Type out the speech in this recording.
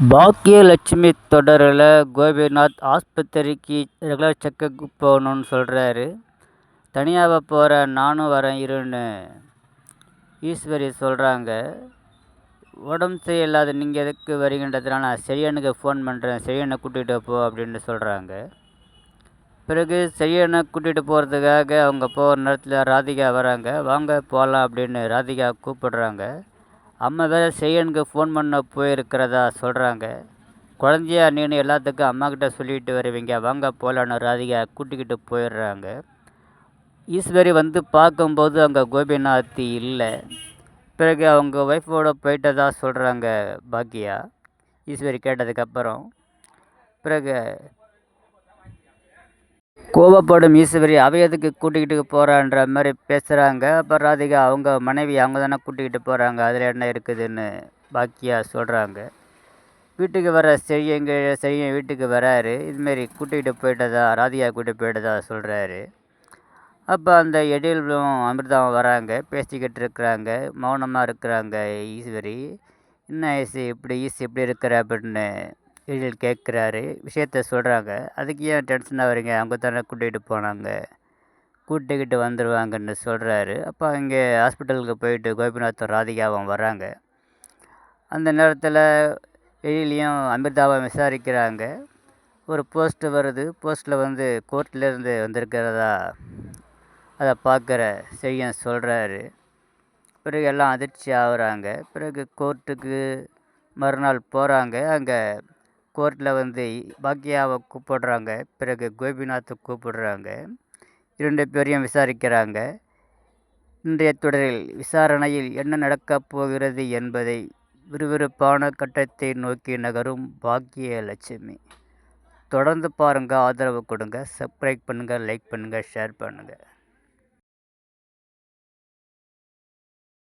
பாக்கியலட்சுமி தொடரில் கோபிநாத் ஆஸ்பத்திரிக்கு ரெகுலர் செக்கப்புக்கு போகணுன்னு சொல்கிறாரு. தனியாக போகிறேன், நானும் வரேன் இருன்னு ஈஸ்வரி சொல்கிறாங்க. உடம்பு சரியில்லாத நீங்கள் எதுக்கு வரீங்கன்றதுனால நான் செழியனுக்கு ஃபோன் பண்ணுறேன், செழியனை கூட்டிகிட்டு போ அப்படின்னு சொல்கிறாங்க. பிறகு செழியனை கூட்டிகிட்டு போகிறதுக்காக அவங்க போகிற நேரத்தில் ராதிகா வராங்க. வாங்க போகலாம் அப்படின்னு ராதிகா கூப்பிடுறாங்க. அம்மா வேறு செழியனுக்கு ஃபோன் பண்ண போயிருக்கிறதா சொல்கிறாங்க. குழந்தையா நீனு எல்லாத்துக்கும் அம்மாக்கிட்ட சொல்லிட்டு வருவீங்க, வாங்க போகலான்னு ராதிகா கூட்டிக்கிட்டு போயிடுறாங்க. ஈஸ்வரி வந்து பார்க்கும்போது அங்கே கோபிநாத் இல்லை. பிறகு அவங்க ஒய்ஃபோட போயிட்டதா சொல்கிறாங்க பாக்கியா. ஈஸ்வரி கேட்டதுக்கப்புறம் பிறகு கோபப்படும் ஈஸ்வரி எதுக்கு கூட்டிக்கிட்டு போகிறான்ற மாதிரி பேசுகிறாங்க. அப்போ ராதிகா அவங்க மனைவி அவங்க தானே கூட்டிக்கிட்டு போகிறாங்க, அதில் என்ன இருக்குதுன்னு பாக்கியா சொல்கிறாங்க. வீட்டுக்கு வர செழியன் வீட்டுக்கு வராரு. இதுமாரி கூட்டிகிட்டு போயிட்டதா ராதிகா கூட்டிகிட்டு போயிட்டதா சொல்கிறாரு. அப்போ அந்த எழிலும் அமிர்தாவும் வராங்க, பேசிக்கிட்டு இருக்கிறாங்க. மௌனமாக இருக்கிறாங்க ஈஸ்வரி. என்ன ஈஸி இப்படி இருக்கிற அப்படின்னு எழில் கேட்குறாரு. விஷயத்த சொல்கிறாங்க. அதுக்கு ஏன் டென்ஷனாக வரீங்க, அவங்க தானே கூட்டிகிட்டு போனாங்க, கூட்டிக்கிட்டு வந்துடுவாங்கன்னு சொல்கிறாரு. அப்போ இங்கே ஹாஸ்பிட்டலுக்கு போயிட்டு கோபிநாத்தும் ராதிகாவும் வராங்க. அந்த நேரத்தில் எழிலையும் அமிர்தாவும் விசாரிக்கிறாங்க. ஒரு போஸ்ட்டு வருது. போஸ்ட்டில் வந்து கோர்ட்லேருந்து வந்திருக்கிறதா அதை பார்க்குற செழியன் சொல்கிறாரு. பிறகு எல்லாம் அதிர்ச்சி ஆகுறாங்க. பிறகு கோர்ட்டுக்கு மறுநாள் போகிறாங்க. அங்கே கோர்ட்டில் வந்து பாக்கியாவை கூப்பிடுறாங்க. பிறகு கோபிநாத்தை கூப்பிடுறாங்க. 2 பேரையும் விசாரிக்கிறாங்க. இன்றைய தொடரில் விசாரணையில் என்ன நடக்கப் போகிறது என்பதை விறுவிறுப்பான கட்டத்தை நோக்கி நகரும் பாக்கியலட்சுமி. தொடர்ந்து பாருங்கள், ஆதரவு கொடுங்க, சப்ஸ்கிரைப் பண்ணுங்கள், லைக் பண்ணுங்கள், ஷேர் பண்ணுங்கள்.